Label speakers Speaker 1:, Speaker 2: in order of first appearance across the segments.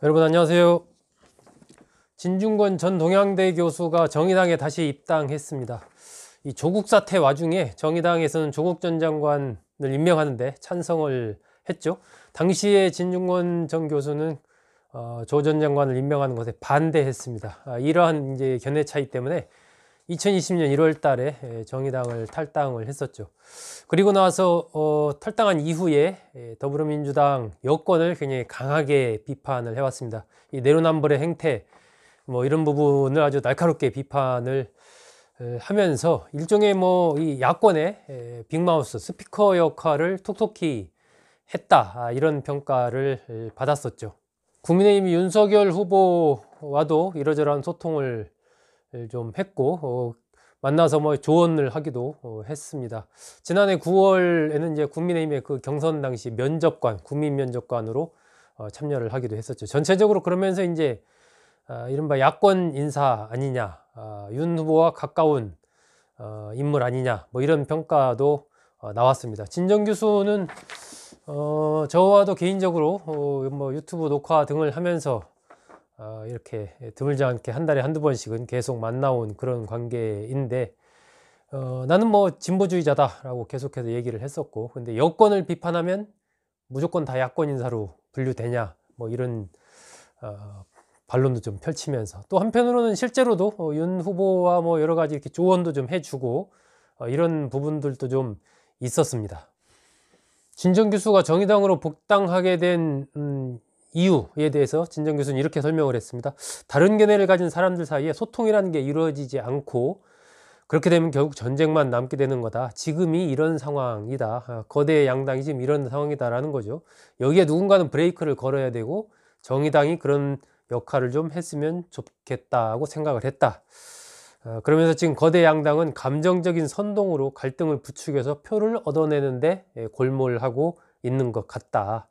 Speaker 1: 여러분 안녕하세요. 진중권 전 동양대 교수가 정의당에 다시 입당했습니다. 이 조국 사태 와중에 정의당에서는 조국 전 장관을 임명하는데 찬성을 했죠. 당시에 진중권 전 교수는 조 전 장관을 임명하는 것에 반대했습니다. 이러한 이제 견해 차이 때문에 2020년 1월 달에 정의당을 탈당을 했었죠. 그리고 나서 탈당한 이후에 더불어민주당 여권을 굉장히 강하게 비판을 해왔습니다. 이 내로남불의 행태 뭐 이런 부분을 아주 날카롭게 비판을 하면서 일종의 뭐 이 야권의 빅마우스 스피커 역할을 톡톡히 했다, 이런 평가를 받았었죠. 국민의힘 윤석열 후보와도 이러저러한 소통을 좀 했고 만나서 뭐 조언을 하기도 했습니다. 지난해 9월에는 이제 국민의힘의 그 경선 당시 면접관, 국민 면접관으로 참여를 하기도 했었죠. 전체적으로 그러면서 이제 이른바 야권 인사 아니냐, 윤 후보와 가까운 인물 아니냐, 뭐 이런 평가도 나왔습니다. 진정 교수는 저와도 개인적으로 뭐 유튜브 녹화 등을 하면서 이렇게 드물지 않게 한 달에 한두 번씩은 계속 만나온 그런 관계인데, 나는 뭐 진보주의자다라고 계속해서 얘기를 했었고, 근데 여권을 비판하면 무조건 다 야권 인사로 분류되냐, 뭐 이런 반론도 좀 펼치면서, 또 한편으로는 실제로도 윤 후보와 뭐 여러 가지 이렇게 조언도 좀 해주고 이런 부분들도 좀 있었습니다. 진정 교수가 정의당으로 복당하게 된 이유에 대해서 진정 교수는 이렇게 설명을 했습니다. 다른 견해를 가진 사람들 사이에 소통이라는 게 이루어지지 않고 그렇게 되면 결국 전쟁만 남게 되는 거다. 지금이 이런 상황이다. 거대 양당이 지금 이런 상황이다라는 거죠. 여기에 누군가는 브레이크를 걸어야 되고 정의당이 그런 역할을 좀 했으면 좋겠다고 생각을 했다. 그러면서 지금 거대 양당은 감정적인 선동으로 갈등을 부추겨서 표를 얻어내는데 골몰하고 있는 것 같다.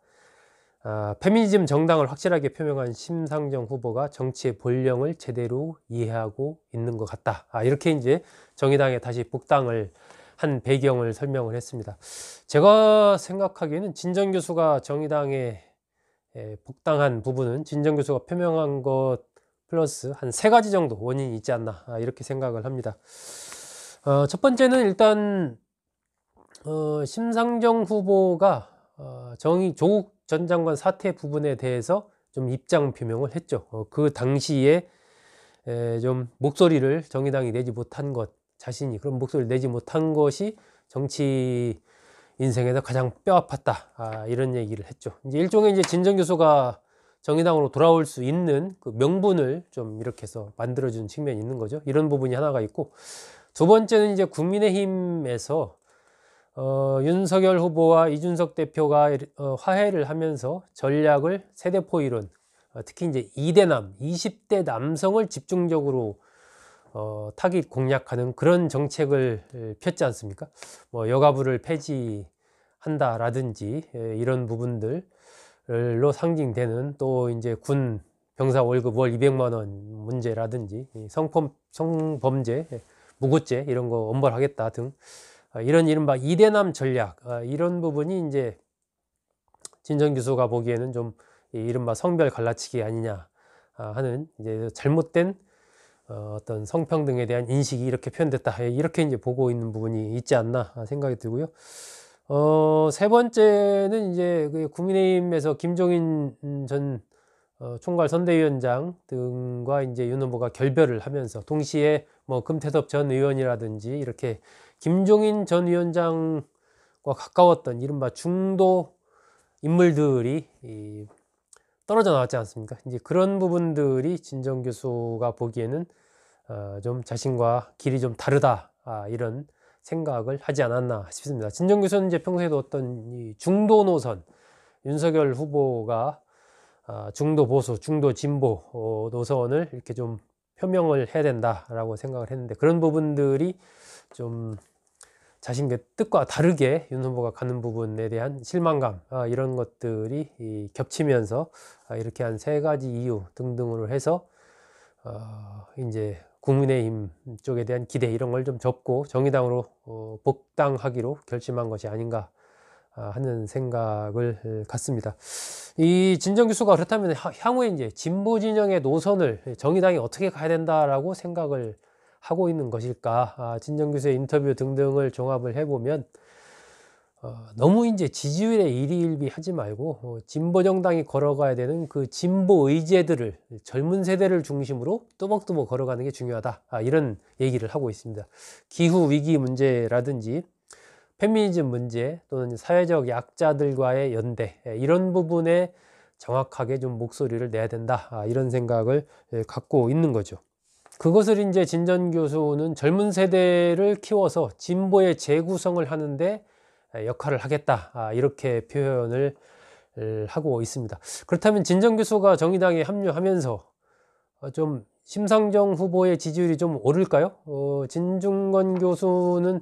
Speaker 1: 페미니즘 정당을 확실하게 표명한 심상정 후보가 정치의 본령을 제대로 이해하고 있는 것 같다. 이렇게 이제 정의당에 다시 복당을 한 배경을 설명을 했습니다. 제가 생각하기에는 진정 교수가 정의당에 복당한 부분은 진정 교수가 표명한 것 플러스 한 3가지 정도 원인이 있지 않나, 이렇게 생각을 합니다. 첫 번째는 일단 심상정 후보가 조국 전 장관 사퇴 부분에 대해서 좀 입장 표명을 했죠. 그 당시에 좀 목소리를 정의당이 내지 못한 것, 자신이 그런 목소리를 내지 못한 것이 정치 인생에서 가장 뼈아팠다, 이런 얘기를 했죠. 이제 일종의 이제 진정 교수가 정의당으로 돌아올 수 있는 그 명분을 좀 이렇게 해서 만들어주는 측면이 있는 거죠. 이런 부분이 하나가 있고, 두 번째는 이제 국민의힘에서 윤석열 후보와 이준석 대표가 화해를 하면서 전략을 세대포 이론, 특히 이제 2대남, 20대 남성을 집중적으로 타깃 공략하는 그런 정책을 폈지 않습니까? 뭐 여가부를 폐지한다라든지 이런 부분들로 상징되는, 또 이제 군 병사 월급 월 200만 원 문제라든지 성범죄, 무고죄 이런 거 엄벌하겠다 등 이런 이른바 2대남 전략, 이런 부분이 이제 진정 교수가 보기에는 좀 이른바 성별 갈라치기 아니냐 하는 이제 잘못된 어떤 성평등에 대한 인식이 이렇게 표현됐다, 이렇게 이제 보고 있는 부분이 있지 않나 생각이 들고요. 세 번째는 이제 그 국민의힘에서 김종인 전 총괄 선대위원장 등과 이제 윤 후보가 결별을 하면서 동시에 뭐 금태섭 전 의원이라든지 이렇게 김종인 전 위원장과 가까웠던 이른바 중도 인물들이 떨어져 나왔지 않습니까? 이제 그런 부분들이 진정 교수가 보기에는 좀 자신과 길이 좀 다르다, 이런 생각을 하지 않았나 싶습니다. 진정 교수는 이제 평소에도 어떤 이 중도 노선, 윤석열 후보가 중도 보수, 중도 진보 노선을 이렇게 좀 표명을 해야 된다라고 생각을 했는데, 그런 부분들이 좀 자신의 뜻과 다르게 윤 후보가 가는 부분에 대한 실망감, 이런 것들이 겹치면서 이렇게 한 3가지 이유 등등으로 해서 이제 국민의힘 쪽에 대한 기대 이런 걸 좀 접고 정의당으로 복당하기로 결심한 것이 아닌가, 하는 생각을 갖습니다. 이 진정 교수가 그렇다면 향후에 이제 진보 진영의 노선을 정의당이 어떻게 가야 된다라고 생각을 하고 있는 것일까? 진정 교수의 인터뷰 등등을 종합을 해보면 너무 이제 지지율에 일희일비하지 말고 진보 정당이 걸어가야 되는 그 진보 의제들을 젊은 세대를 중심으로 뚜벅뚜벅 걸어가는 게 중요하다. 이런 얘기를 하고 있습니다. 기후 위기 문제라든지 페미니즘 문제 또는 사회적 약자들과의 연대, 이런 부분에 정확하게 좀 목소리를 내야 된다. 이런 생각을 갖고 있는 거죠. 그것을 이제 진전 교수는 젊은 세대를 키워서 진보의 재구성을 하는데 역할을 하겠다, 이렇게 표현을 하고 있습니다. 그렇다면 진전 교수가 정의당에 합류하면서 좀 심상정 후보의 지지율이 좀 오를까요? 진중권 교수는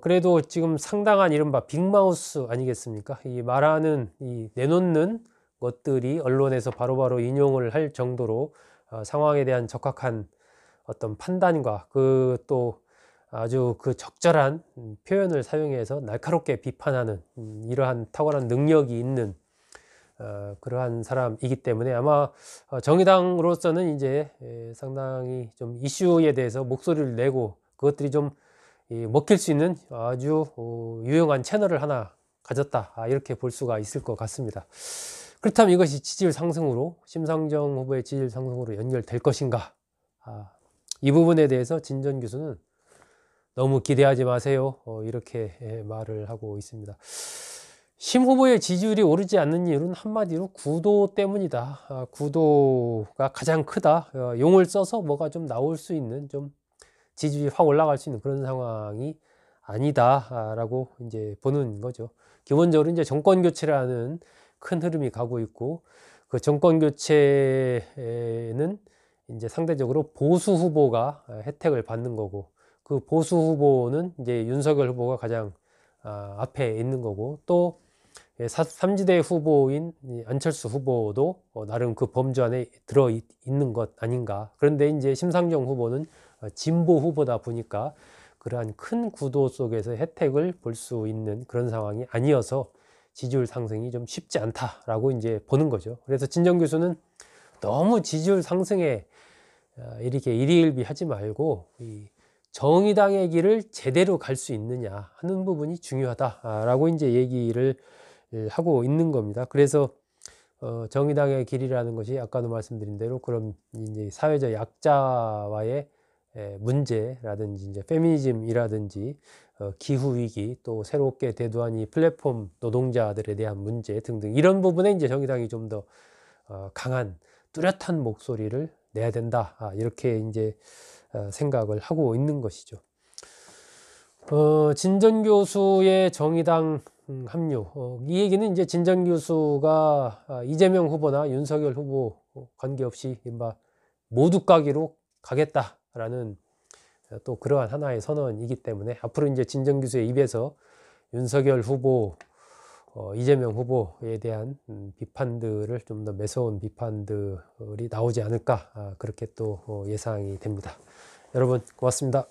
Speaker 1: 그래도 지금 상당한 이른바 빅마우스 아니겠습니까? 이 말하는, 이 내놓는 것들이 언론에서 바로바로 인용을 할 정도로 상황에 대한 적확한 어떤 판단과 그 또 아주 그 적절한 표현을 사용해서 날카롭게 비판하는 이러한 탁월한 능력이 있는 그러한 사람이기 때문에 아마 정의당으로서는 이제 상당히 좀 이슈에 대해서 목소리를 내고 그것들이 좀 먹힐 수 있는 아주 유용한 채널을 하나 가졌다, 이렇게 볼 수가 있을 것 같습니다. 그렇다면 이것이 지지율 상승으로, 심상정 후보의 지지율 상승으로 연결될 것인가? 이 부분에 대해서 진전 교수는 너무 기대하지 마세요, 이렇게 말을 하고 있습니다. 심 후보의 지지율이 오르지 않는 이유는 한마디로 구도 때문이다. 구도가 가장 크다. 용을 써서 뭐가 좀 나올 수 있는, 좀 지지율이 확 올라갈 수 있는 그런 상황이 아니다라고 이제 보는 거죠. 기본적으로 이제 정권 교체라는 큰 흐름이 가고 있고, 그 정권 교체는 이제 상대적으로 보수 후보가 혜택을 받는 거고, 그 보수 후보는 이제 윤석열 후보가 가장 앞에 있는 거고, 또 삼지대 후보인 안철수 후보도 나름 그 범주 안에 들어 있는 것 아닌가. 그런데 이제 심상정 후보는 진보 후보다 보니까 그러한 큰 구도 속에서 혜택을 볼 수 있는 그런 상황이 아니어서 지지율 상승이 좀 쉽지 않다라고 이제 보는 거죠. 그래서 진정 교수는 너무 지지율 상승에 이렇게 일희일비하지 말고 이 정의당의 길을 제대로 갈 수 있느냐 하는 부분이 중요하다라고 이제 얘기를 하고 있는 겁니다. 그래서 정의당의 길이라는 것이 아까도 말씀드린 대로 그런 이제 사회적 약자와의 문제라든지 이제 페미니즘이라든지 기후 위기, 또 새롭게 대두한 이 플랫폼 노동자들에 대한 문제 등등, 이런 부분에 이제 정의당이 좀 더 강한 뚜렷한 목소리를 내야 된다, 이렇게 이제 생각을 하고 있는 것이죠. 진전 교수의 정의당 합류, 이 얘기는 이제 진전 교수가 이재명 후보나 윤석열 후보 관계없이 모두 가기로 가겠다라는 또 그러한 하나의 선언이기 때문에 앞으로 이제 진전 교수의 입에서 윤석열 후보, 이재명 후보에 대한 비판들을 좀 더 매서운 비판들이 나오지 않을까, 그렇게 또 예상이 됩니다. 여러분 고맙습니다.